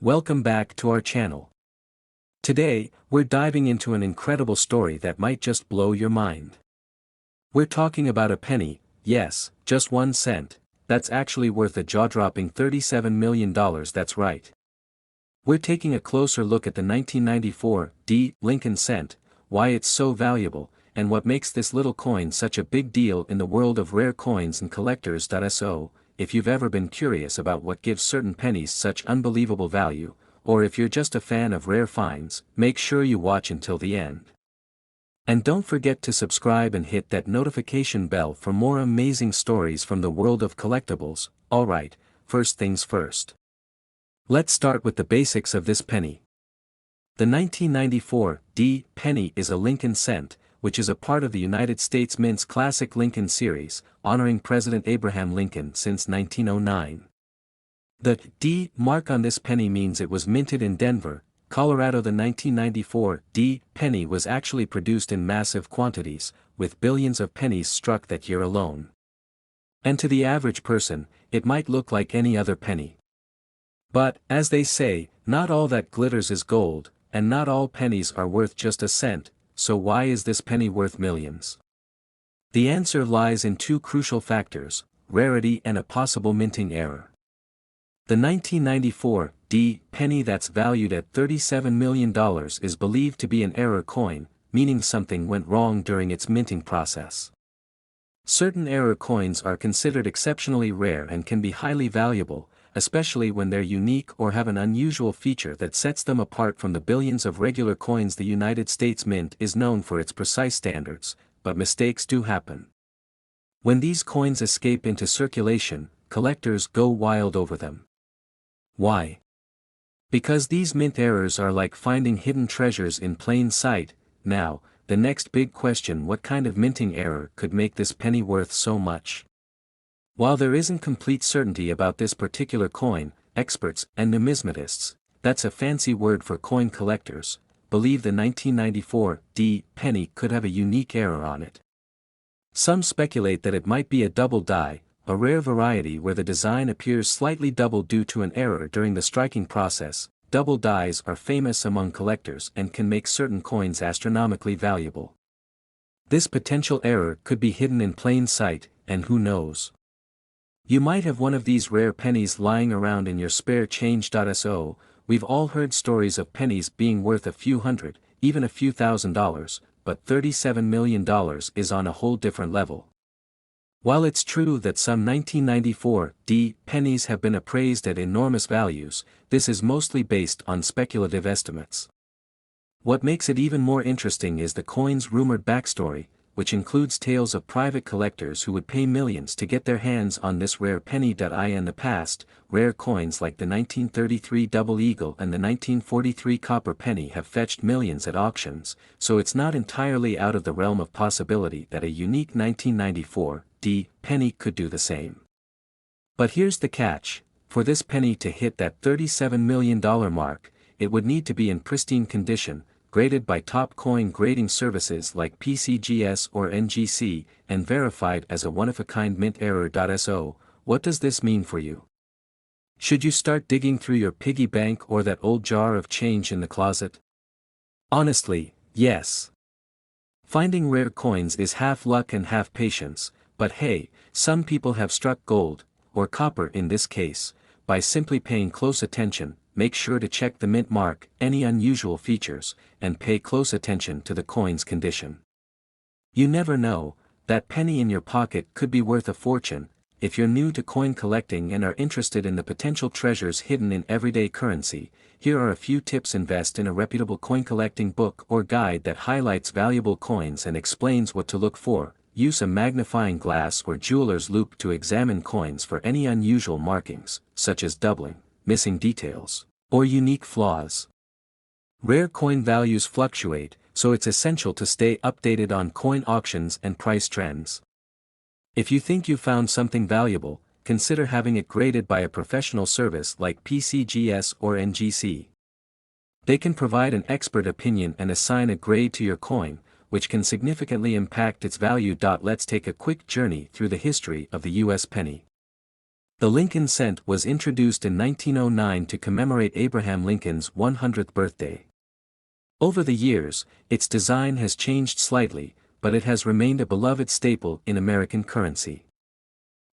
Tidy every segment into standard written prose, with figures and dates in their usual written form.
Welcome back to our channel. Today, we're diving into an incredible story that might just blow your mind. We're talking about a penny, yes, just 1 cent, that's actually worth a jaw-dropping $37 million. That's right. We're taking a closer look at the 1994 Lincoln cent, why it's so valuable, and what makes this little coin such a big deal in the world of rare coins and collectors. So, if you've ever been curious about what gives certain pennies such unbelievable value, or if you're just a fan of rare finds, make sure you watch until the end. And don't forget to subscribe and hit that notification bell for more amazing stories from the world of collectibles. Alright, first things first. Let's start with the basics of this penny. The 1994 penny is a Lincoln cent, which is a part of the United States Mint's classic Lincoln series, honoring President Abraham Lincoln since 1909. The D mark on this penny means it was minted in Denver, Colorado. The 1994 penny was actually produced in massive quantities, with billions of pennies struck that year alone. And to the average person, it might look like any other penny. But, as they say, not all that glitters is gold, and not all pennies are worth just a cent. So why is this penny worth millions? The answer lies in two crucial factors: rarity and a possible minting error. The 1994 penny that's valued at $37 million is believed to be an error coin, meaning something went wrong during its minting process. Certain error coins are considered exceptionally rare and can be highly valuable, especially when they're unique or have an unusual feature that sets them apart from the billions of regular coins. The United States Mint is known for its precise standards, but mistakes do happen. When these coins escape into circulation, collectors go wild over them. Why? Because these mint errors are like finding hidden treasures in plain sight. Now, the next big question: what kind of minting error could make this penny worth so much? While there isn't complete certainty about this particular coin, experts and numismatists, that's a fancy word for coin collectors, believe the 1994 penny could have a unique error on it. Some speculate that it might be a double die, a rare variety where the design appears slightly double due to an error during the striking process. Double dies are famous among collectors and can make certain coins astronomically valuable. This potential error could be hidden in plain sight, and who knows? You might have one of these rare pennies lying around in your spare change. So, we've all heard stories of pennies being worth a few hundred, even a few $1,000s, but $37 million is on a whole different level. While it's true that some 1994 pennies have been appraised at enormous values, this is mostly based on speculative estimates. What makes it even more interesting is the coin's rumored backstory, which includes tales of private collectors who would pay millions to get their hands on this rare penny. In the past, rare coins like the 1933 double eagle and the 1943 copper penny have fetched millions at auctions, so it's not entirely out of the realm of possibility that a unique 1994 penny could do the same. But here's the catch: for this penny to hit that $37 million mark, it would need to be in pristine condition, graded by top coin grading services like PCGS or NGC, and verified as a one-of-a-kind mint error. So, what does this mean for you? Should you start digging through your piggy bank or that old jar of change in the closet? Honestly, yes. Finding rare coins is half luck and half patience, but hey, some people have struck gold, or copper in this case, by simply paying close attention. Make sure to check the mint mark, any unusual features, and pay close attention to the coin's condition. You never know, that penny in your pocket could be worth a fortune. If you're new to coin collecting and are interested in the potential treasures hidden in everyday currency, here are a few tips. Invest in a reputable coin collecting book or guide that highlights valuable coins and explains what to look for. Use a magnifying glass or jeweler's loupe to examine coins for any unusual markings, such as doubling, missing details, or unique flaws. Rare coin values fluctuate, so it's essential to stay updated on coin auctions and price trends. If you think you found something valuable, consider having it graded by a professional service like PCGS or NGC. They can provide an expert opinion and assign a grade to your coin, which can significantly impact its value. Let's take a quick journey through the history of the US penny. The Lincoln cent was introduced in 1909 to commemorate Abraham Lincoln's 100th birthday. Over the years, its design has changed slightly, but it has remained a beloved staple in American currency.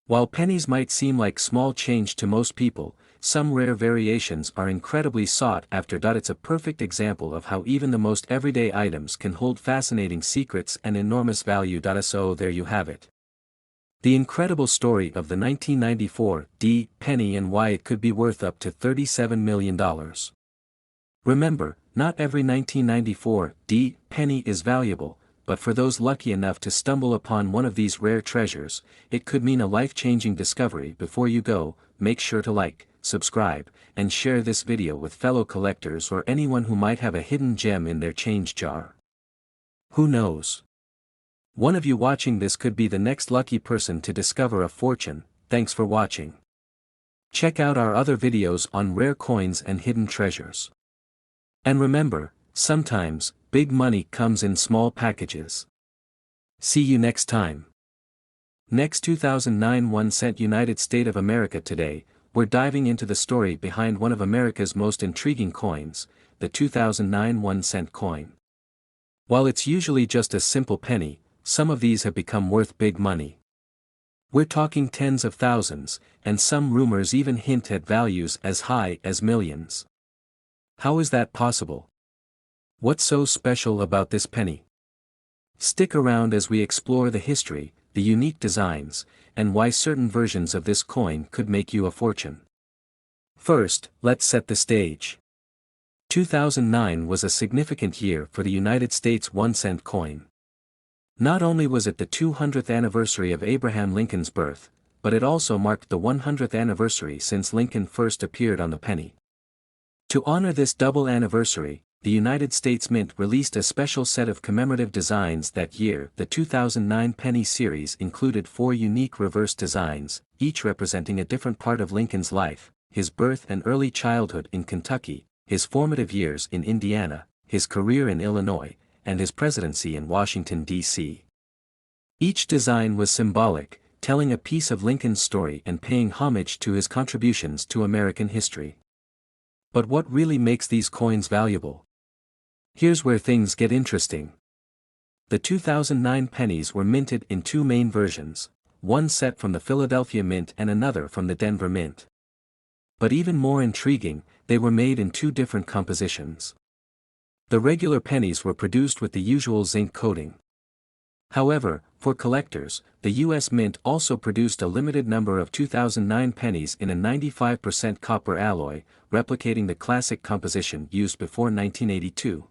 While pennies might seem like small change to most people, some rare variations are incredibly sought after. It's a perfect example of how even the most everyday items can hold fascinating secrets and enormous value. So there you have it. The incredible story of the 1994 penny and why it could be worth up to $37 million. Remember, not every 1994 penny is valuable, but for those lucky enough to stumble upon one of these rare treasures, it could mean a life-changing discovery. Before you go, make sure to like, subscribe, and share this video with fellow collectors or anyone who might have a hidden gem in their change jar. Who knows? One of you watching this could be the next lucky person to discover a fortune. Thanks for watching. Check out our other videos on rare coins and hidden treasures. And remember, sometimes, big money comes in small packages. See you next time. Next 2009 1 cent United States of America. Today, we're diving into the story behind one of America's most intriguing coins, the 2009 1 cent coin. While it's usually just a simple penny, some of these have become worth big money. We're talking tens of thousands, and some rumors even hint at values as high as millions. How is that possible? What's so special about this penny? Stick around as we explore the history, the unique designs, and why certain versions of this coin could make you a fortune. First, let's set the stage. 2009 was a significant year for the United States 1 cent coin. Not only was it the 200th anniversary of Abraham Lincoln's birth, but it also marked the 100th anniversary since Lincoln first appeared on the penny. To honor this double anniversary, the United States Mint released a special set of commemorative designs that year. The 2009 penny series included 4 unique reverse designs, each representing a different part of Lincoln's life: his birth and early childhood in Kentucky, his formative years in Indiana, his career in Illinois, and his presidency in Washington, D.C. Each design was symbolic, telling a piece of Lincoln's story and paying homage to his contributions to American history. But what really makes these coins valuable? Here's where things get interesting. The 2009 pennies were minted in 2 main versions, one set from the Philadelphia Mint and another from the Denver Mint. But even more intriguing, they were made in 2 different compositions. The regular pennies were produced with the usual zinc coating. However, for collectors, the U.S. Mint also produced a limited number of 2009 pennies in a 95% copper alloy, replicating the classic composition used before 1982.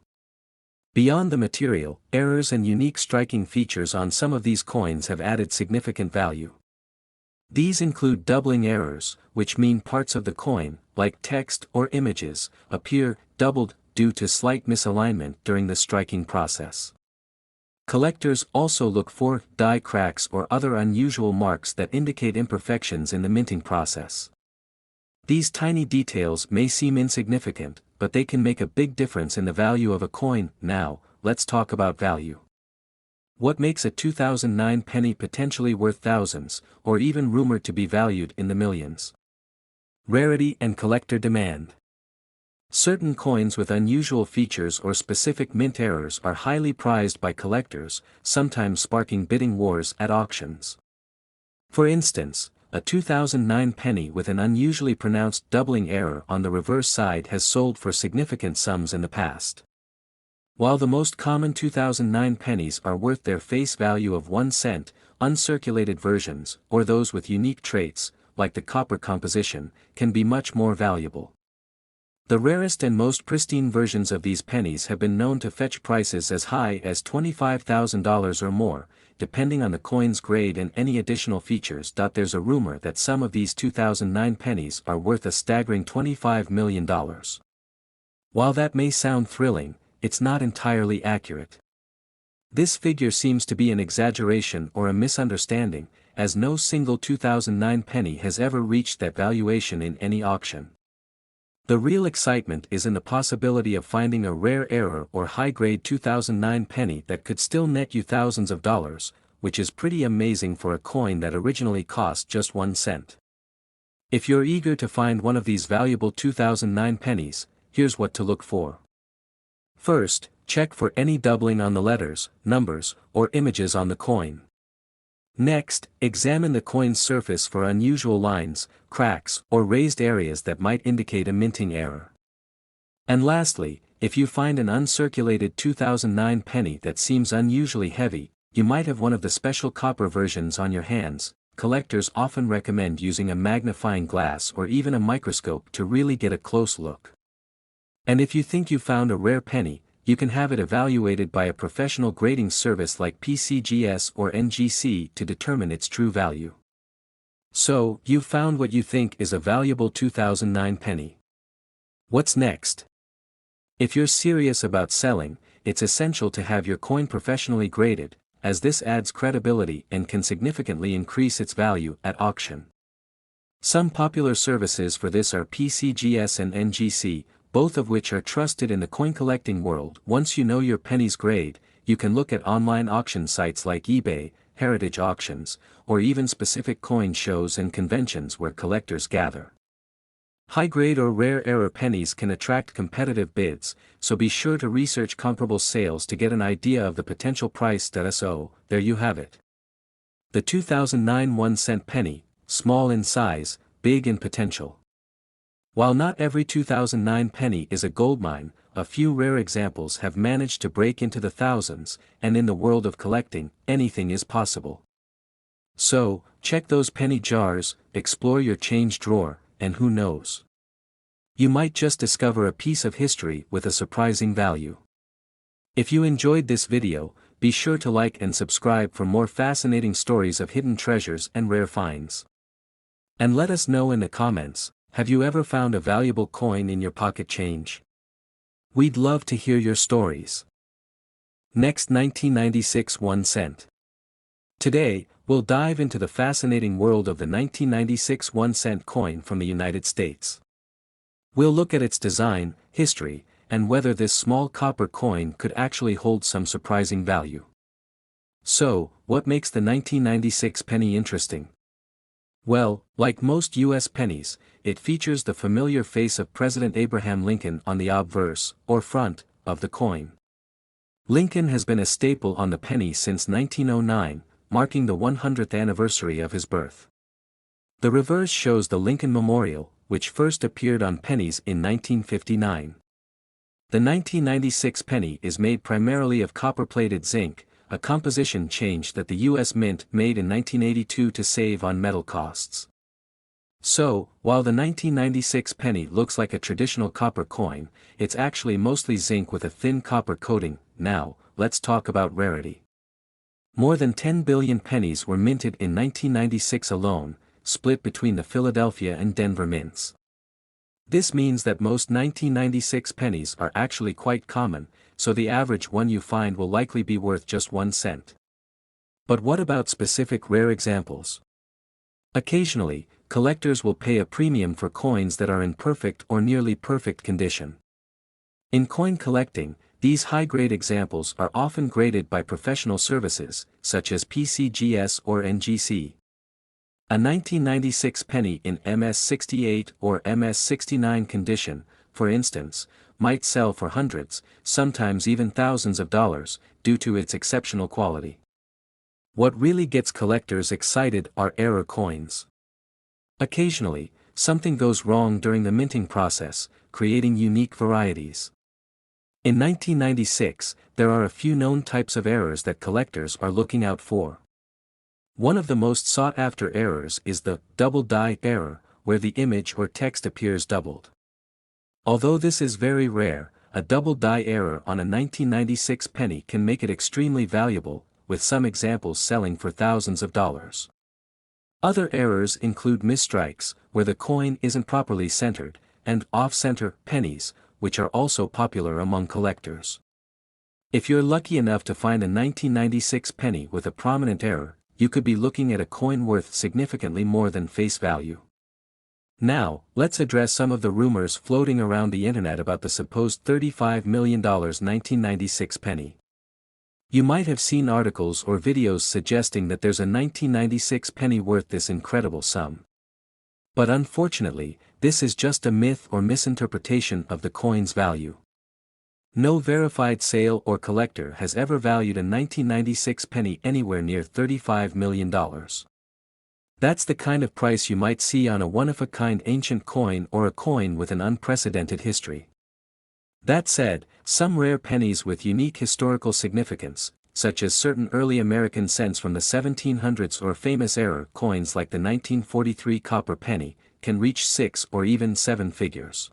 Beyond the material, errors and unique striking features on some of these coins have added significant value. These include doubling errors, which mean parts of the coin, like text or images, appear doubled due to slight misalignment during the striking process. Collectors also look for die cracks or other unusual marks that indicate imperfections in the minting process. These tiny details may seem insignificant, but they can make a big difference in the value of a coin. Now, let's talk about value. What makes a 2009 penny potentially worth thousands, or even rumored to be valued in the millions? Rarity and collector demand. Certain coins with unusual features or specific mint errors are highly prized by collectors, sometimes sparking bidding wars at auctions. For instance, a 2009 penny with an unusually pronounced doubling error on the reverse side has sold for significant sums in the past. While the most common 2009 pennies are worth their face value of 1 cent, uncirculated versions, or those with unique traits, like the copper composition, can be much more valuable. The rarest and most pristine versions of these pennies have been known to fetch prices as high as $25,000 or more, depending on the coin's grade and any additional features. There's a rumor that some of these 2009 pennies are worth a staggering $25 million. While that may sound thrilling, it's not entirely accurate. This figure seems to be an exaggeration or a misunderstanding, as no single 2009 penny has ever reached that valuation in any auction. The real excitement is in the possibility of finding a rare error or high-grade 2009 penny that could still net you thousands of dollars, which is pretty amazing for a coin that originally cost just 1 cent. If you're eager to find one of these valuable 2009 pennies, here's what to look for. First, check for any doubling on the letters, numbers, or images on the coin. Next, examine the coin's surface for unusual lines, cracks, or raised areas that might indicate a minting error. And lastly, if you find an uncirculated 2009 penny that seems unusually heavy, you might have one of the special copper versions on your hands. Collectors often recommend using a magnifying glass or even a microscope to really get a close look. And if you think you found a rare penny, you can have it evaluated by a professional grading service like PCGS or NGC to determine its true value. So, you've found what you think is a valuable 2009 penny. What's next? If you're serious about selling, it's essential to have your coin professionally graded, as this adds credibility and can significantly increase its value at auction. Some popular services for this are PCGS and NGC, both of which are trusted in the coin collecting world. Once you know your penny's grade, you can look at online auction sites like eBay, heritage auctions, or even specific coin shows and conventions where collectors gather. High-grade or rare error pennies can attract competitive bids, so be sure to research comparable sales to get an idea of the potential price. So, there you have it. The 2009 1-cent penny, small in size, big in potential. While not every 2009 penny is a goldmine, a few rare examples have managed to break into the thousands, and in the world of collecting, anything is possible. So, check those penny jars, explore your change drawer, and who knows? You might just discover a piece of history with a surprising value. If you enjoyed this video, be sure to like and subscribe for more fascinating stories of hidden treasures and rare finds. And let us know in the comments, have you ever found a valuable coin in your pocket change? We'd love to hear your stories. Next, 1996 1 cent. Today, we'll dive into the fascinating world of the 1996 1-cent coin from the United States. We'll look at its design, history, and whether this small copper coin could actually hold some surprising value. So, what makes the 1996 penny interesting? Well, like most U.S. pennies, it features the familiar face of President Abraham Lincoln on the obverse, or front, of the coin. Lincoln has been a staple on the penny since 1909, marking the 100th anniversary of his birth. The reverse shows the Lincoln Memorial, which first appeared on pennies in 1959. The 1996 penny is made primarily of copper-plated zinc, a composition change that the U.S. Mint made in 1982 to save on metal costs. So, while the 1996 penny looks like a traditional copper coin, it's actually mostly zinc with a thin copper coating. Now, let's talk about rarity. More than 10 billion pennies were minted in 1996 alone, split between the Philadelphia and Denver mints. This means that most 1996 pennies are actually quite common, so the average one you find will likely be worth just 1 cent. But what about specific rare examples? Occasionally, collectors will pay a premium for coins that are in perfect or nearly perfect condition. In coin collecting, these high-grade examples are often graded by professional services, such as PCGS or NGC. A 1996 penny in MS68 or MS69 condition, for instance, might sell for hundreds, sometimes even thousands of dollars, due to its exceptional quality. What really gets collectors excited are error coins. Occasionally, something goes wrong during the minting process, creating unique varieties. In 1996, there are a few known types of errors that collectors are looking out for. One of the most sought-after errors is the double die error, where the image or text appears doubled. Although this is very rare, a double die error on a 1996 penny can make it extremely valuable, with some examples selling for thousands of dollars. Other errors include misstrikes, where the coin isn't properly centered, and off-center pennies, which are also popular among collectors. If you're lucky enough to find a 1996 penny with a prominent error, you could be looking at a coin worth significantly more than face value. Now, let's address some of the rumors floating around the internet about the supposed $35 million 1996 penny. You might have seen articles or videos suggesting that there's a 1996 penny worth this incredible sum. But unfortunately, this is just a myth or misinterpretation of the coin's value. No verified sale or collector has ever valued a 1996 penny anywhere near $35 million. That's the kind of price you might see on a one-of-a-kind ancient coin or a coin with an unprecedented history. That said, some rare pennies with unique historical significance, such as certain early American cents from the 1700s or famous era coins like the 1943 copper penny, can reach 6 or even 7 figures.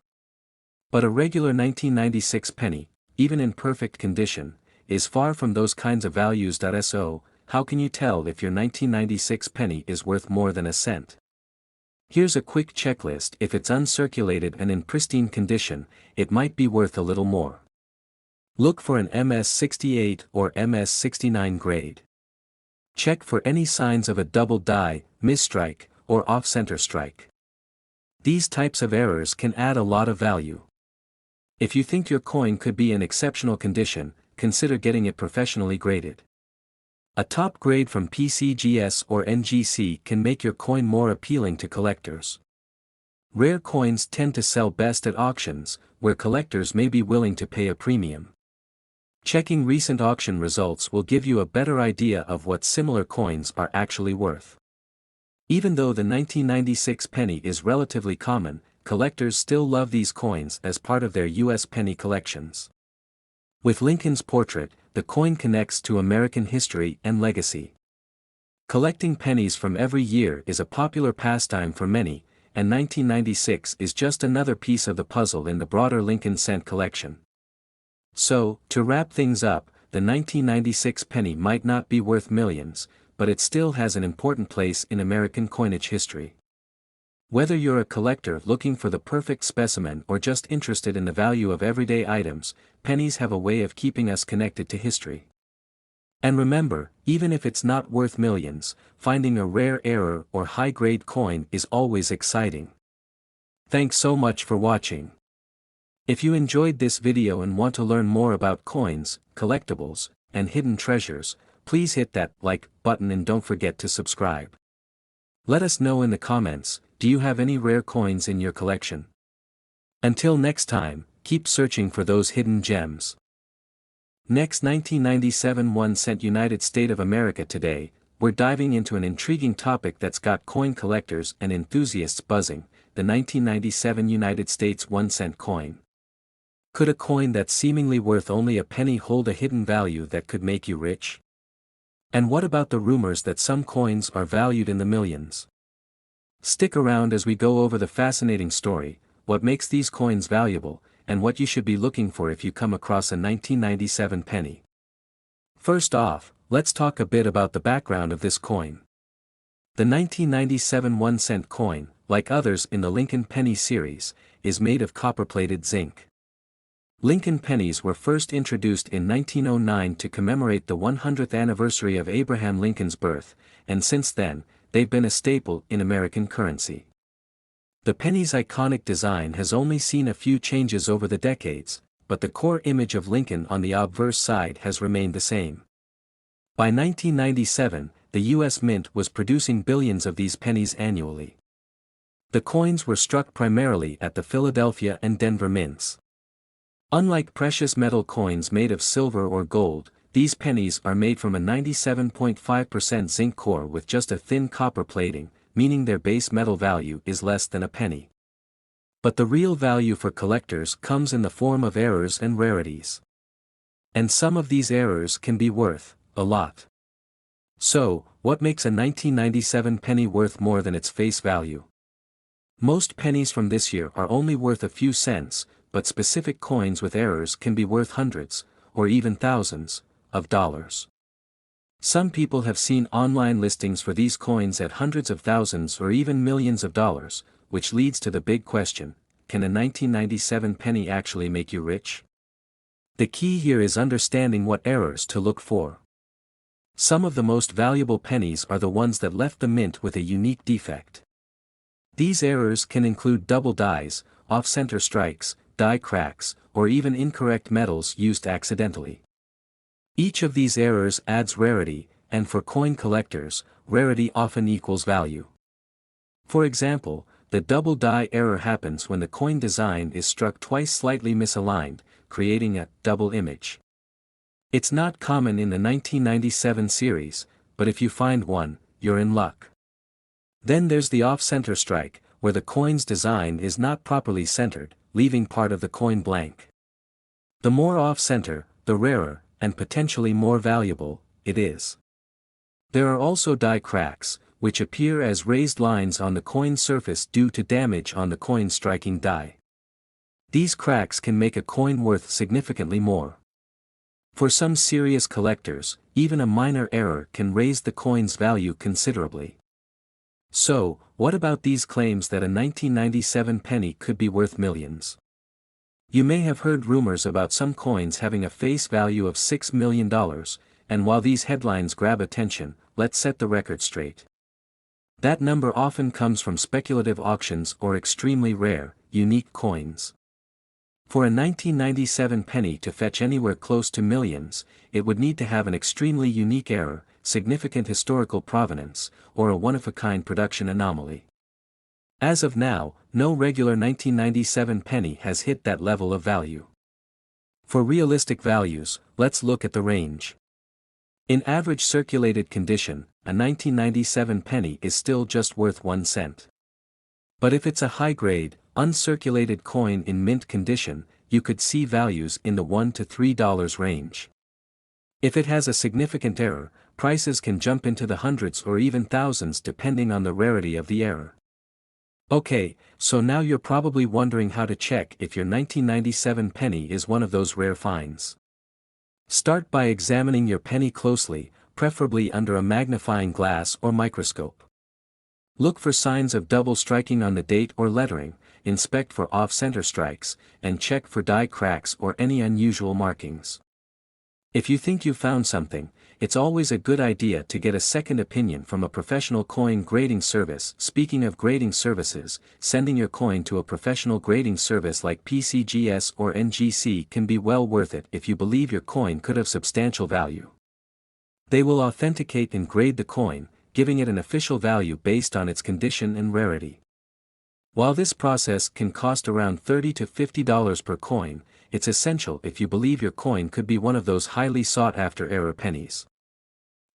But a regular 1996 penny, even in perfect condition, is far from those kinds of values. So, how can you tell if your 1996 penny is worth more than a cent? Here's a quick checklist. If it's uncirculated and in pristine condition, it might be worth a little more. Look for an MS68 or MS69 grade. Check for any signs of a double die, misstrike, or off-center strike. These types of errors can add a lot of value. If you think your coin could be in exceptional condition, consider getting it professionally graded. A top grade from PCGS or NGC can make your coin more appealing to collectors. Rare coins tend to sell best at auctions, where collectors may be willing to pay a premium. Checking recent auction results will give you a better idea of what similar coins are actually worth. Even though the 1996 penny is relatively common, collectors still love these coins as part of their U.S. penny collections. With Lincoln's portrait, the coin connects to American history and legacy. Collecting pennies from every year is a popular pastime for many, and 1996 is just another piece of the puzzle in the broader Lincoln cent collection. So, to wrap things up, the 1996 penny might not be worth millions, but it still has an important place in American coinage history. Whether you're a collector looking for the perfect specimen or just interested in the value of everyday items, pennies have a way of keeping us connected to history. And remember, even if it's not worth millions, finding a rare error or high-grade coin is always exciting. Thanks so much for watching. If you enjoyed this video and want to learn more about coins, collectibles, and hidden treasures, please hit that like button and don't forget to subscribe. Let us know in the comments, do you have any rare coins in your collection? Until next time, keep searching for those hidden gems. Next, 1997 1 cent United States of America. Today, we're diving into an intriguing topic that's got coin collectors and enthusiasts buzzing, the 1997 United States 1 cent coin. Could a coin that's seemingly worth only a penny hold a hidden value that could make you rich? And what about the rumors that some coins are valued in the millions? Stick around as we go over the fascinating story, what makes these coins valuable, and what you should be looking for if you come across a 1997 penny. First off, let's talk a bit about the background of this coin. The 1997 1 cent coin, like others in the Lincoln penny series, is made of copper-plated zinc. Lincoln pennies were first introduced in 1909 to commemorate the 100th anniversary of Abraham Lincoln's birth, and since then, they've been a staple in American currency. The penny's iconic design has only seen a few changes over the decades, but the core image of Lincoln on the obverse side has remained the same. By 1997, the U.S. Mint was producing billions of these pennies annually. The coins were struck primarily at the Philadelphia and Denver mints. Unlike precious metal coins made of silver or gold, these pennies are made from a 97.5% zinc core with just a thin copper plating, meaning their base metal value is less than a penny. But the real value for collectors comes in the form of errors and rarities. And some of these errors can be worth a lot. So, what makes a 1997 penny worth more than its face value? Most pennies from this year are only worth a few cents, but specific coins with errors can be worth hundreds, or even thousands, of dollars. Some people have seen online listings for these coins at hundreds of thousands or even millions of dollars, which leads to the big question, can a 1997 penny actually make you rich? The key here is understanding what errors to look for. Some of the most valuable pennies are the ones that left the mint with a unique defect. These errors can include double dies, off-center strikes, die cracks, or even incorrect metals used accidentally. Each of these errors adds rarity, and for coin collectors, rarity often equals value. For example, the double die error happens when the coin design is struck twice slightly misaligned, creating a double image. It's not common in the 1997 series, but if you find one, you're in luck. Then there's the off-center strike, where the coin's design is not properly centered, leaving part of the coin blank. The more off-center, the rarer, and potentially more valuable, it is. There are also die cracks, which appear as raised lines on the coin surface due to damage on the coin striking die. These cracks can make a coin worth significantly more. For some serious collectors, even a minor error can raise the coin's value considerably. So, what about these claims that a 1997 penny could be worth millions? You may have heard rumors about some coins having a face value of $6 million, and while these headlines grab attention, let's set the record straight. That number often comes from speculative auctions or extremely rare, unique coins. For a 1997 penny to fetch anywhere close to millions, it would need to have an extremely unique error, significant historical provenance, or a one-of-a-kind production anomaly. As of now, no regular 1997 penny has hit that level of value. For realistic values, let's look at the range. In average circulated condition, a 1997 penny is still just worth 1 cent. But if it's a high-grade, uncirculated coin in mint condition, you could see values in the $1 to $3 range. If it has a significant error, prices can jump into the hundreds or even thousands depending on the rarity of the error. Okay, so now you're probably wondering how to check if your 1997 penny is one of those rare finds. Start by examining your penny closely, preferably under a magnifying glass or microscope. Look for signs of double striking on the date or lettering, inspect for off-center strikes, and check for die cracks or any unusual markings. If you think you've found something, it's always a good idea to get a second opinion from a professional coin grading service. Speaking of grading services, sending your coin to a professional grading service like PCGS or NGC can be well worth it if you believe your coin could have substantial value. They will authenticate and grade the coin, giving it an official value based on its condition and rarity. While this process can cost around $30 to $50 per coin, it's essential if you believe your coin could be one of those highly sought-after error pennies.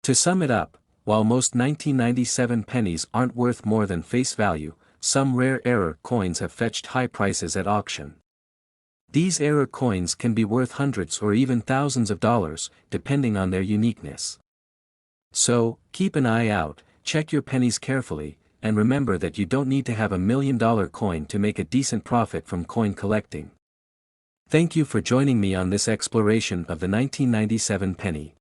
To sum it up, while most 1997 pennies aren't worth more than face value, some rare error coins have fetched high prices at auction. These error coins can be worth hundreds or even thousands of dollars, depending on their uniqueness. So, keep an eye out, check your pennies carefully, and remember that you don't need to have $1 million coin to make a decent profit from coin collecting. Thank you for joining me on this exploration of the 1997 penny.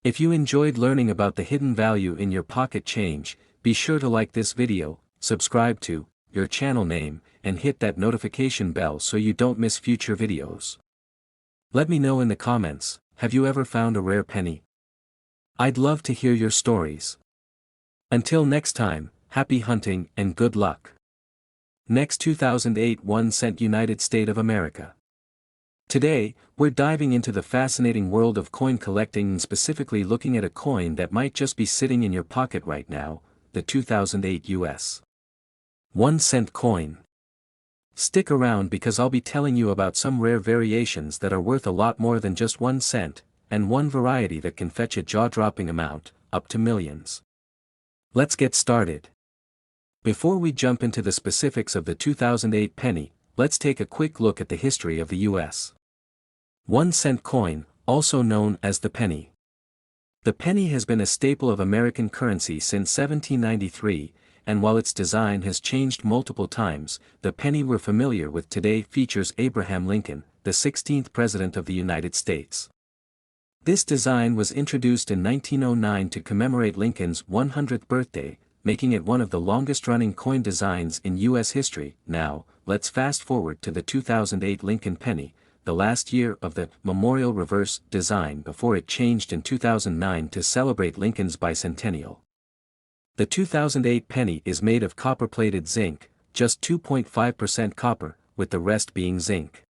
If you enjoyed learning about the hidden value in your pocket change, be sure to like this video, subscribe to your channel name, and hit that notification bell so you don't miss future videos. Let me know in the comments, have you ever found a rare penny? I'd love to hear your stories. Until next time, happy hunting and good luck. Next 2008 1 cent United States of America. Today, we're diving into the fascinating world of coin collecting and specifically looking at a coin that might just be sitting in your pocket right now, the 2008 US 1 cent coin. Stick around because I'll be telling you about some rare variations that are worth a lot more than just 1 cent, and one variety that can fetch a jaw-dropping amount, up to millions. Let's get started. Before we jump into the specifics of the 2008 penny, let's take a quick look at the history of the US 1 cent coin, also known as the penny. The penny has been a staple of American currency since 1793, and while its design has changed multiple times, the penny we're familiar with today features Abraham Lincoln, the 16th President of the United States. This design was introduced in 1909 to commemorate Lincoln's 100th birthday, making it one of the longest-running coin designs in U.S. history. Now, let's fast forward to the 2008 Lincoln penny, the last year of the Memorial Reverse design before it changed in 2009 to celebrate Lincoln's bicentennial. The 2008 penny is made of copper-plated zinc, just 2.5% copper, with the rest being zinc.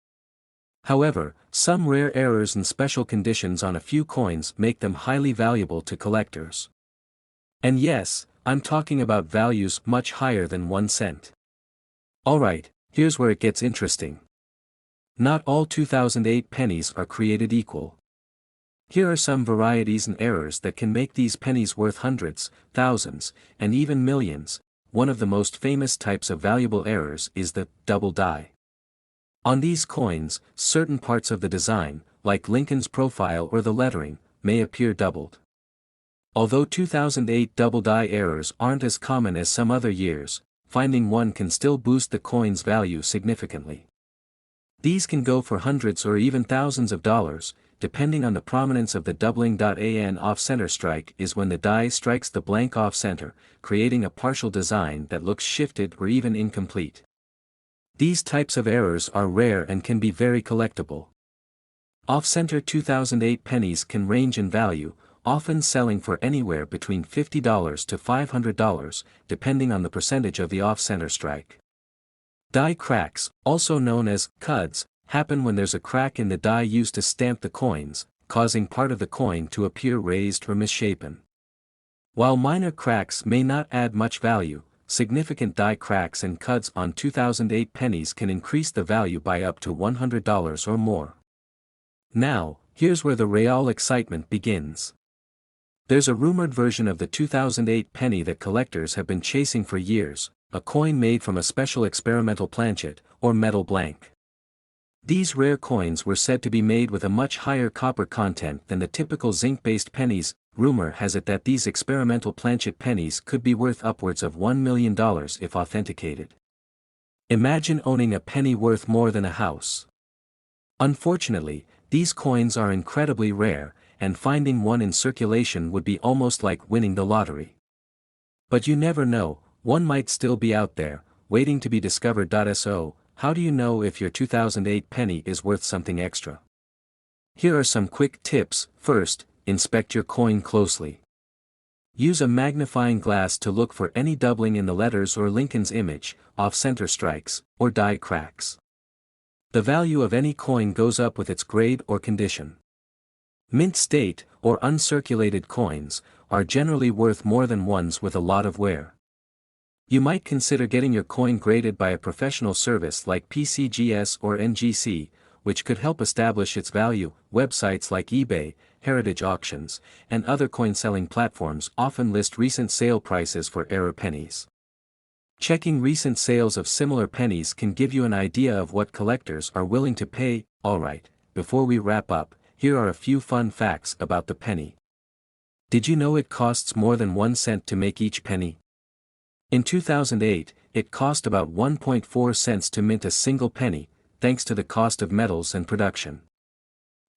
However, some rare errors and special conditions on a few coins make them highly valuable to collectors. And yes, I'm talking about values much higher than 1 cent. Alright, here's where it gets interesting. Not all 2008 pennies are created equal. Here are some varieties and errors that can make these pennies worth hundreds, thousands, and even millions. One of the most famous types of valuable errors is the double die. On these coins, certain parts of the design, like Lincoln's profile or the lettering, may appear doubled. Although 2008 double die errors aren't as common as some other years, finding one can still boost the coin's value significantly. These can go for hundreds or even thousands of dollars, depending on the prominence of the doubling. An off-center strike is when the die strikes the blank off-center, creating a partial design that looks shifted or even incomplete. These types of errors are rare and can be very collectible. Off-center 2008 pennies can range in value, often selling for anywhere between $50 to $500, depending on the percentage of the off-center strike. Die cracks, also known as cuds, happen when there's a crack in the die used to stamp the coins, causing part of the coin to appear raised or misshapen. While minor cracks may not add much value, significant die cracks and cuds on 2008 pennies can increase the value by up to $100 or more. Now, here's where the real excitement begins. There's a rumored version of the 2008 penny that collectors have been chasing for years, a coin made from a special experimental planchet, or metal blank. These rare coins were said to be made with a much higher copper content than the typical zinc-based pennies. Rumor has it that these experimental planchet pennies could be worth upwards of $1 million if authenticated. Imagine owning a penny worth more than a house. Unfortunately, these coins are incredibly rare, and finding one in circulation would be almost like winning the lottery. But you never know, one might still be out there, waiting to be discovered. So, how do you know if your 2008 penny is worth something extra? Here are some quick tips. First, inspect your coin closely. Use a magnifying glass to look for any doubling in the letters or Lincoln's image, off-center strikes, or die cracks. The value of any coin goes up with its grade or condition. Mint state, or uncirculated coins, are generally worth more than ones with a lot of wear. You might consider getting your coin graded by a professional service like PCGS or NGC, which could help establish its value. Websites like eBay, Heritage Auctions, and other coin-selling platforms often list recent sale prices for error pennies. Checking recent sales of similar pennies can give you an idea of what collectors are willing to pay. Alright, before we wrap up, here are a few fun facts about the penny. Did you know it costs more than 1 cent to make each penny? In 2008, it cost about 1.4 cents to mint a single penny, thanks to the cost of metals and production.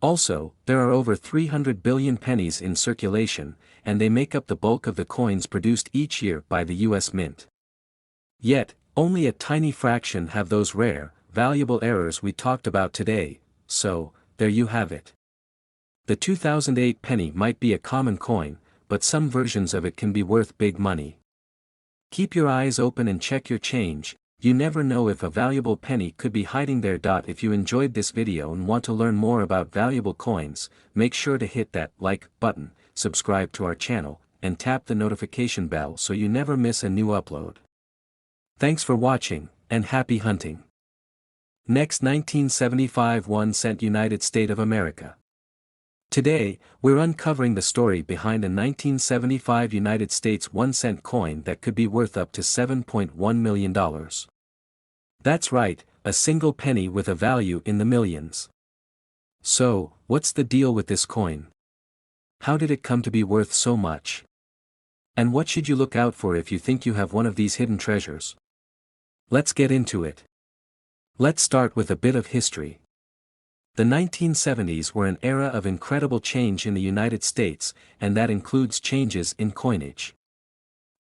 Also, there are over 300 billion pennies in circulation, and they make up the bulk of the coins produced each year by the US Mint. Yet, only a tiny fraction have those rare, valuable errors we talked about today, so, there you have it. The 2008 penny might be a common coin, but some versions of it can be worth big money. Keep your eyes open and check your change, you never know if a valuable penny could be hiding there. If you enjoyed this video and want to learn more about valuable coins, make sure to hit that like button, subscribe to our channel, and tap the notification bell so you never miss a new upload. Thanks for watching, and happy hunting. Next, 1975 1 cent United States of America. Today, we're uncovering the story behind a 1975 United States 1 cent coin that could be worth up to $7.1 million. That's right, a single penny with a value in the millions. So, what's the deal with this coin? How did it come to be worth so much? And what should you look out for if you think you have one of these hidden treasures? Let's get into it. Let's start with a bit of history. The 1970s were an era of incredible change in the United States, and that includes changes in coinage.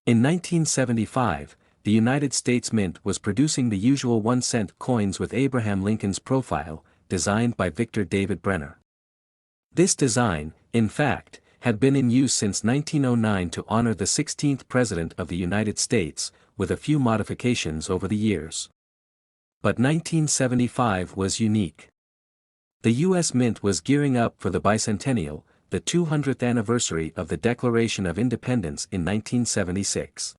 In 1975, the United States Mint was producing the usual 1 cent coins with Abraham Lincoln's profile, designed by Victor David Brenner. This design, in fact, had been in use since 1909 to honor the 16th President of the United States, with a few modifications over the years. But 1975 was unique. The U.S. Mint was gearing up for the bicentennial, the 200th anniversary of the Declaration of Independence in 1976.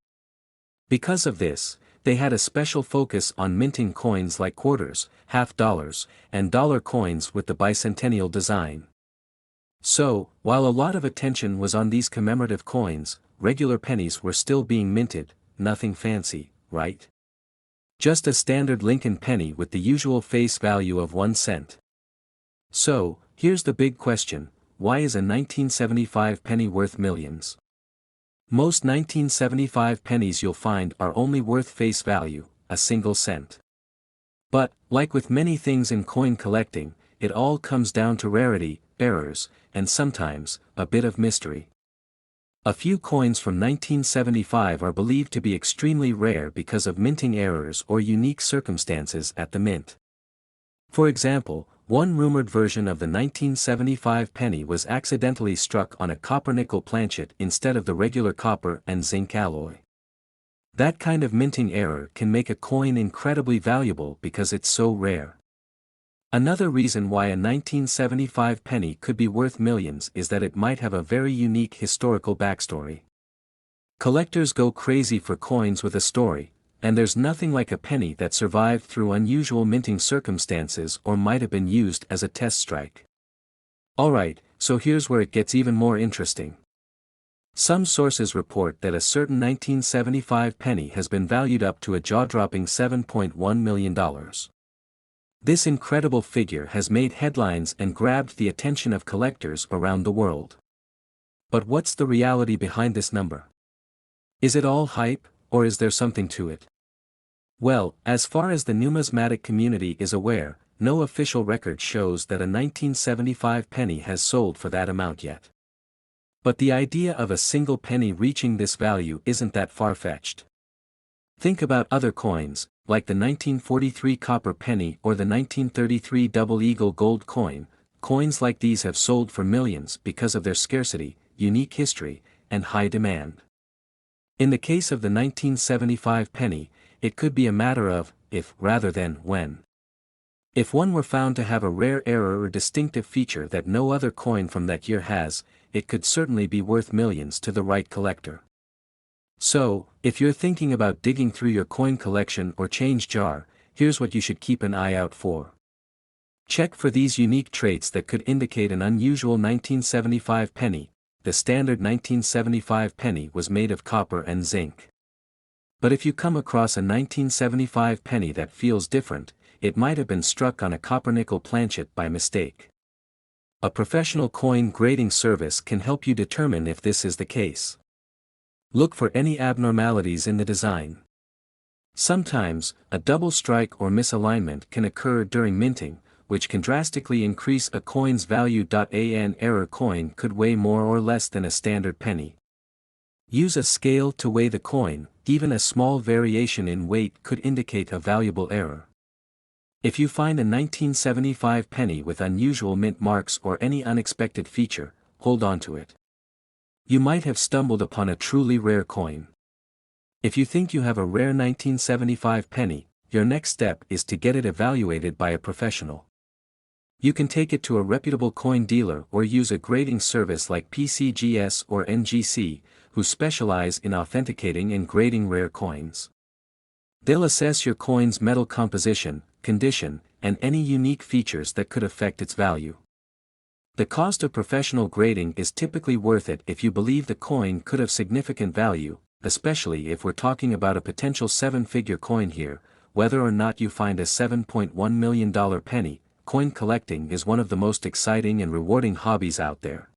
Because of this, they had a special focus on minting coins like quarters, half dollars, and dollar coins with the bicentennial design. So, while a lot of attention was on these commemorative coins, regular pennies were still being minted, nothing fancy, right? Just a standard Lincoln penny with the usual face value of 1 cent. So, here's the big question: why is a 1975 penny worth millions? Most 1975 pennies you'll find are only worth face value, a single cent. But, like with many things in coin collecting, it all comes down to rarity, errors, and sometimes, a bit of mystery. A few coins from 1975 are believed to be extremely rare because of minting errors or unique circumstances at the mint. For example, one rumored version of the 1975 penny was accidentally struck on a copper-nickel planchet instead of the regular copper and zinc alloy. That kind of minting error can make a coin incredibly valuable because it's so rare. Another reason why a 1975 penny could be worth millions is that it might have a very unique historical backstory. Collectors go crazy for coins with a story, and there's nothing like a penny that survived through unusual minting circumstances or might have been used as a test strike. Alright, so here's where it gets even more interesting. Some sources report that a certain 1975 penny has been valued up to a jaw-dropping $7.1 million. This incredible figure has made headlines and grabbed the attention of collectors around the world. But what's the reality behind this number? Is it all hype, or is there something to it? Well, as far as the numismatic community is aware, no official record shows that a 1975 penny has sold for that amount yet. But the idea of a single penny reaching this value isn't that far-fetched. Think about other coins, like the 1943 copper penny or the 1933 double eagle gold coin. Coins like these have sold for millions because of their scarcity, unique history, and high demand. In the case of the 1975 penny, it could be a matter of if rather than when. If one were found to have a rare error or distinctive feature that no other coin from that year has, it could certainly be worth millions to the right collector. So, if you're thinking about digging through your coin collection or change jar, here's what you should keep an eye out for. Check for these unique traits that could indicate an unusual 1975 penny. The standard 1975 penny was made of copper and zinc. But if you come across a 1975 penny that feels different, it might have been struck on a copper-nickel planchet by mistake. A professional coin grading service can help you determine if this is the case. Look for any abnormalities in the design. Sometimes, a double strike or misalignment can occur during minting, which can drastically increase a coin's value. An error coin could weigh more or less than a standard penny. Use a scale to weigh the coin. Even a small variation in weight could indicate a valuable error. If you find a 1975 penny with unusual mint marks or any unexpected feature, hold on to it. You might have stumbled upon a truly rare coin. If you think you have a rare 1975 penny, your next step is to get it evaluated by a professional. You can take it to a reputable coin dealer or use a grading service like PCGS or NGC, who specialize in authenticating and grading rare coins. They'll assess your coin's metal composition, condition, and any unique features that could affect its value. The cost of professional grading is typically worth it if you believe the coin could have significant value, especially if we're talking about a potential 7-figure coin here. Whether or not you find a $7.1 million penny, coin collecting is one of the most exciting and rewarding hobbies out there.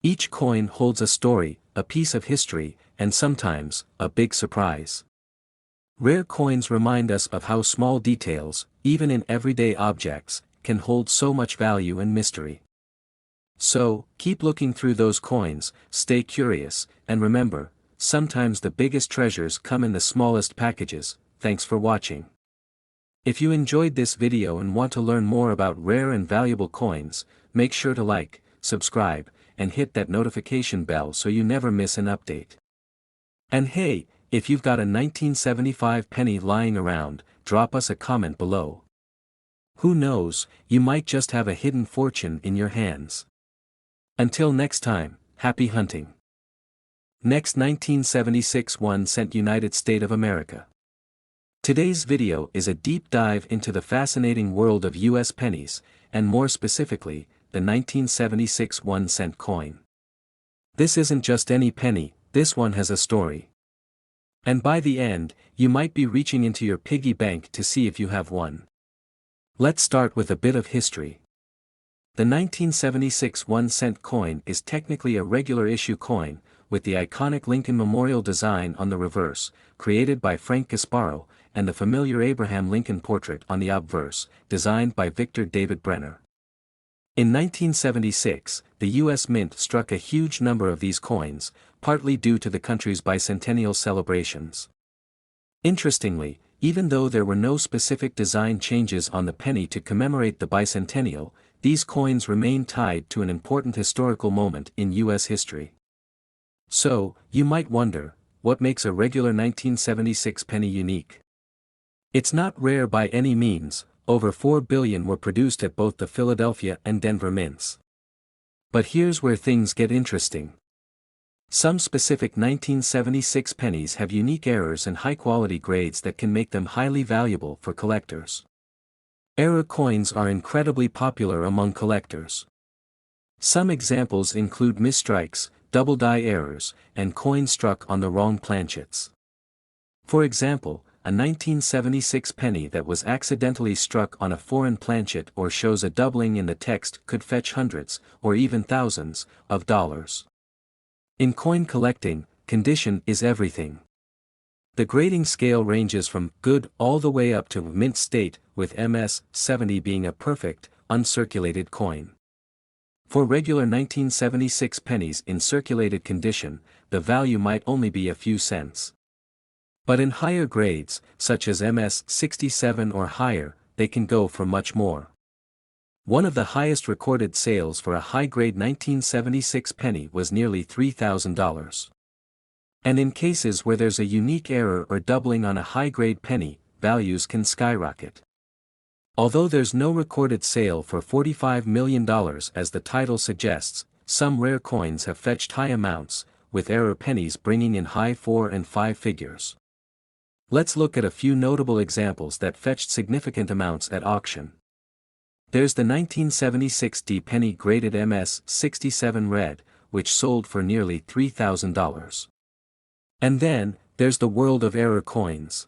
Each coin holds a story, a piece of history, and sometimes, a big surprise. Rare coins remind us of how small details, even in everyday objects, can hold so much value and mystery. So, keep looking through those coins, stay curious, and remember, sometimes the biggest treasures come in the smallest packages. Thanks for watching. If you enjoyed this video and want to learn more about rare and valuable coins, make sure to like, subscribe, and hit that notification bell so you never miss an update. And hey, if you've got a 1975 penny lying around, drop us a comment below. Who knows, you might just have a hidden fortune in your hands. Until next time, happy hunting. Next 1976 1 cent United States of America. Today's video is a deep dive into the fascinating world of US pennies, and more specifically, the 1976 1-cent coin. This isn't just any penny, this one has a story. And by the end, you might be reaching into your piggy bank to see if you have one. Let's start with a bit of history. The 1976 1-cent coin is technically a regular issue coin, with the iconic Lincoln Memorial design on the reverse, created by Frank Gasparo, and the familiar Abraham Lincoln portrait on the obverse, designed by Victor David Brenner. In 1976, the U.S. Mint struck a huge number of these coins, partly due to the country's bicentennial celebrations. Interestingly, even though there were no specific design changes on the penny to commemorate the bicentennial, these coins remain tied to an important historical moment in U.S. history. So, you might wonder, what makes a regular 1976 penny unique? It's not rare by any means. Over 4 billion were produced at both the Philadelphia and Denver mints. But here's where things get interesting. Some specific 1976 pennies have unique errors and high-quality grades that can make them highly valuable for collectors. Error coins are incredibly popular among collectors. Some examples include misstrikes, double die errors, and coins struck on the wrong planchets. For example, a 1976 penny that was accidentally struck on a foreign planchet or shows a doubling in the text could fetch hundreds, or even thousands, of dollars. In coin collecting, condition is everything. The grading scale ranges from good all the way up to mint state, with MS 70 being a perfect, uncirculated coin. For regular 1976 pennies in circulated condition, the value might only be a few cents. But in higher grades, such as MS 67 or higher, they can go for much more. One of the highest recorded sales for a high-grade 1976 penny was nearly $3,000. And in cases where there's a unique error or doubling on a high-grade penny, values can skyrocket. Although there's no recorded sale for $45 million as the title suggests, some rare coins have fetched high amounts, with error pennies bringing in high 4 and 5 figures. Let's look at a few notable examples that fetched significant amounts at auction. There's the 1976 D penny graded MS 67 red, which sold for nearly $3,000. And then, there's the world of error coins.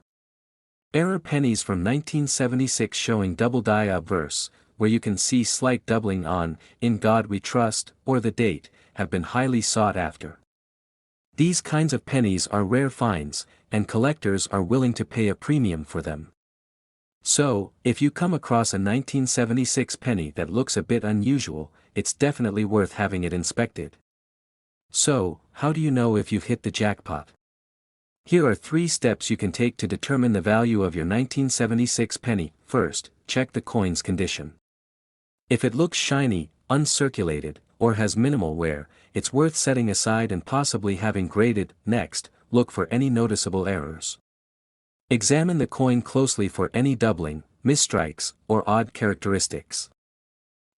Error pennies from 1976 showing double die obverse, where you can see slight doubling on "In God We Trust" or the date, have been highly sought after. These kinds of pennies are rare finds, and collectors are willing to pay a premium for them. So, if you come across a 1976 penny that looks a bit unusual, it's definitely worth having it inspected. So, how do you know if you've hit the jackpot? Here are 3 steps you can take to determine the value of your 1976 penny. First, check the coin's condition. If it looks shiny, uncirculated, or has minimal wear, it's worth setting aside and possibly having graded. Next, look for any noticeable errors. Examine the coin closely for any doubling, misstrikes, or odd characteristics.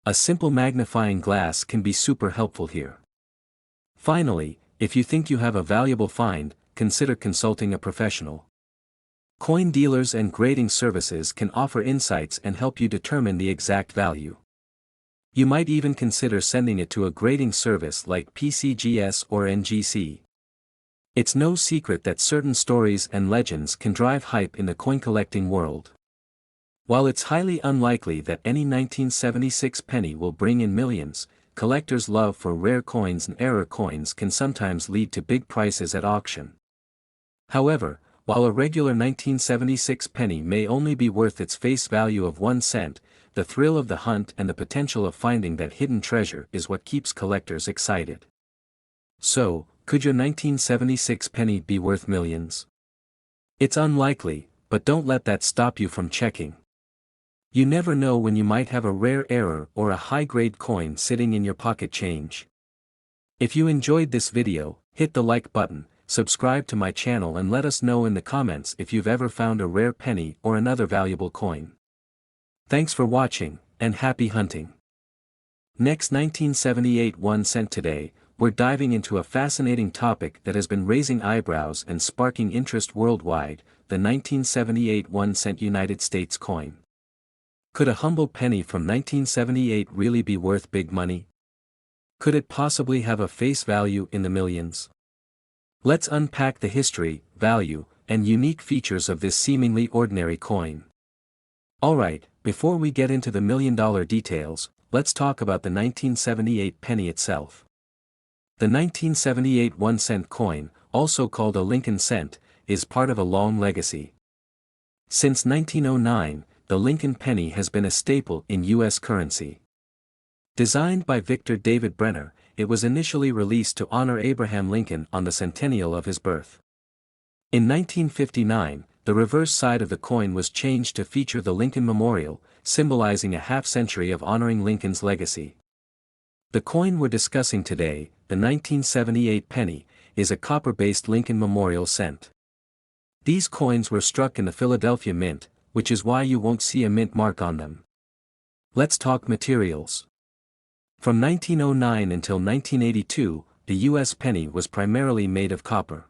A simple magnifying glass can be super helpful here. Finally, if you think you have a valuable find, consider consulting a professional. Coin dealers and grading services can offer insights and help you determine the exact value. You might even consider sending it to a grading service like PCGS or NGC. It's no secret that certain stories and legends can drive hype in the coin collecting world. While it's highly unlikely that any 1976 penny will bring in millions, collectors' love for rare coins and error coins can sometimes lead to big prices at auction. However, while a regular 1976 penny may only be worth its face value of 1 cent, the thrill of the hunt and the potential of finding that hidden treasure is what keeps collectors excited. So, could your 1976 penny be worth millions? It's unlikely, but don't let that stop you from checking. You never know when you might have a rare error or a high-grade coin sitting in your pocket change. If you enjoyed this video, hit the like button, subscribe to my channel and let us know in the comments if you've ever found a rare penny or another valuable coin. Thanks for watching, and happy hunting. Next 1978 1 cent today, we're diving into a fascinating topic that has been raising eyebrows and sparking interest worldwide, the 1978 1-cent United States coin. Could a humble penny from 1978 really be worth big money? Could it possibly have a face value in the millions? Let's unpack the history, value, and unique features of this seemingly ordinary coin. Alright, before we get into the million-dollar details, let's talk about the 1978 penny itself. The 1978 1-cent coin, also called a Lincoln cent, is part of a long legacy. Since 1909, the Lincoln penny has been a staple in U.S. currency. Designed by Victor David Brenner, it was initially released to honor Abraham Lincoln on the centennial of his birth. In 1959, the reverse side of the coin was changed to feature the Lincoln Memorial, symbolizing a half-century of honoring Lincoln's legacy. The coin we're discussing today, the 1978 penny, is a copper-based Lincoln Memorial cent. These coins were struck in the Philadelphia Mint, which is why you won't see a mint mark on them. Let's talk materials. From 1909 until 1982, the U.S. penny was primarily made of copper.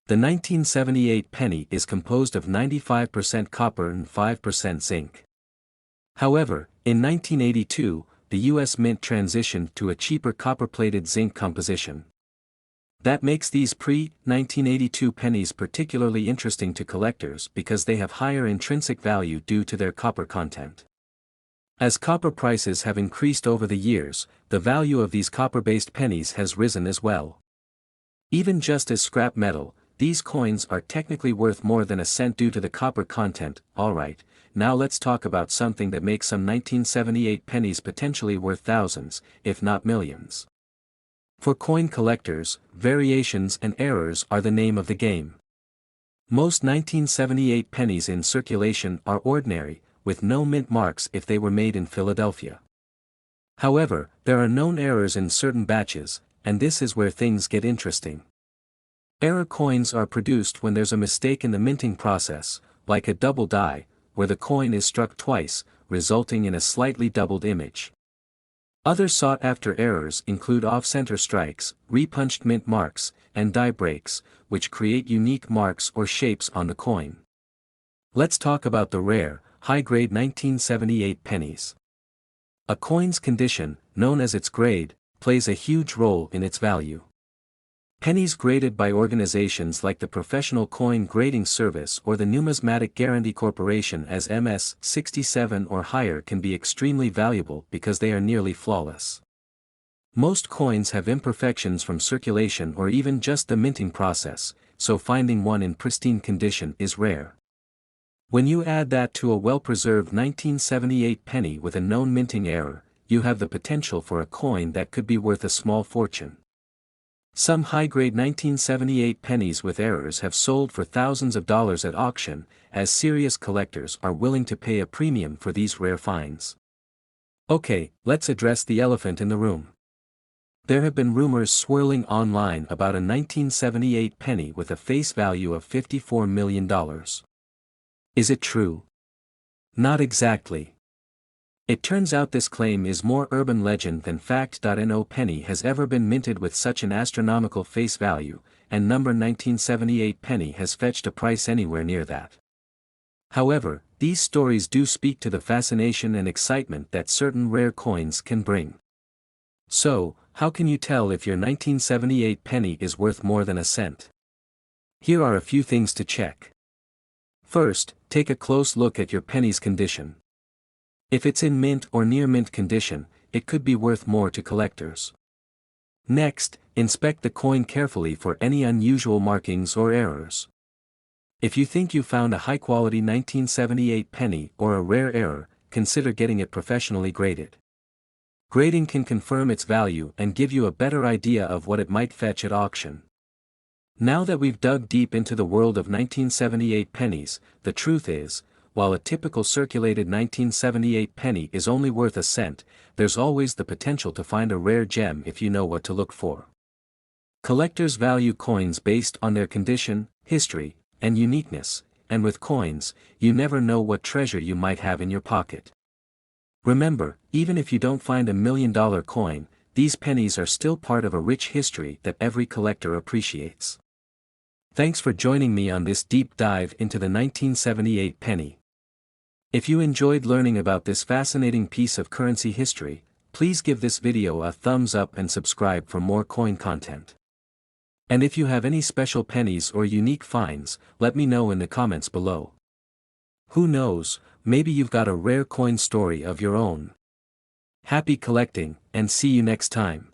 The 1978 penny is composed of 95% copper and 5% zinc. However, in 1982, the U.S. Mint transitioned to a cheaper copper-plated zinc composition. That makes these pre-1982 pennies particularly interesting to collectors because they have higher intrinsic value due to their copper content. As copper prices have increased over the years, the value of these copper-based pennies has risen as well. Even just as scrap metal, these coins are technically worth more than a cent due to the copper content. Alright, now let's talk about something that makes some 1978 pennies potentially worth thousands, if not millions. For coin collectors, variations and errors are the name of the game. Most 1978 pennies in circulation are ordinary, with no mint marks if they were made in Philadelphia. However, there are known errors in certain batches, and this is where things get interesting. Error coins are produced when there's a mistake in the minting process, like a double die, where the coin is struck twice, resulting in a slightly doubled image. Other sought-after errors include off-center strikes, repunched mint marks, and die breaks, which create unique marks or shapes on the coin. Let's talk about the rare, high-grade 1978 pennies. A coin's condition, known as its grade, plays a huge role in its value. Pennies graded by organizations like the Professional Coin Grading Service or the Numismatic Guarantee Corporation as MS 67 or higher can be extremely valuable because they are nearly flawless. Most coins have imperfections from circulation or even just the minting process, so finding one in pristine condition is rare. When you add that to a well-preserved 1978 penny with a known minting error, you have the potential for a coin that could be worth a small fortune. Some high-grade 1978 pennies with errors have sold for thousands of dollars at auction, as serious collectors are willing to pay a premium for these rare finds. Okay, let's address the elephant in the room. There have been rumors swirling online about a 1978 penny with a face value of $54 million. Is it true? Not exactly. It turns out this claim is more urban legend than fact. No penny has ever been minted with such an astronomical face value, and number 1978 penny has fetched a price anywhere near that. However, these stories do speak to the fascination and excitement that certain rare coins can bring. So, how can you tell if your 1978 penny is worth more than a cent? Here are a few things to check. First, take a close look at your penny's condition. If it's in mint or near mint condition, it could be worth more to collectors. Next, inspect the coin carefully for any unusual markings or errors. If you think you found a high-quality 1978 penny or a rare error, consider getting it professionally graded. Grading can confirm its value and give you a better idea of what it might fetch at auction. Now that we've dug deep into the world of 1978 pennies, the truth is, while a typical circulated 1978 penny is only worth a cent, there's always the potential to find a rare gem if you know what to look for. Collectors value coins based on their condition, history, and uniqueness, and with coins, you never know what treasure you might have in your pocket. Remember, even if you don't find $1 million coin, these pennies are still part of a rich history that every collector appreciates. Thanks for joining me on this deep dive into the 1978 penny. If you enjoyed learning about this fascinating piece of currency history, please give this video a thumbs up and subscribe for more coin content. And if you have any special pennies or unique finds, let me know in the comments below. Who knows, maybe you've got a rare coin story of your own. Happy collecting, and see you next time.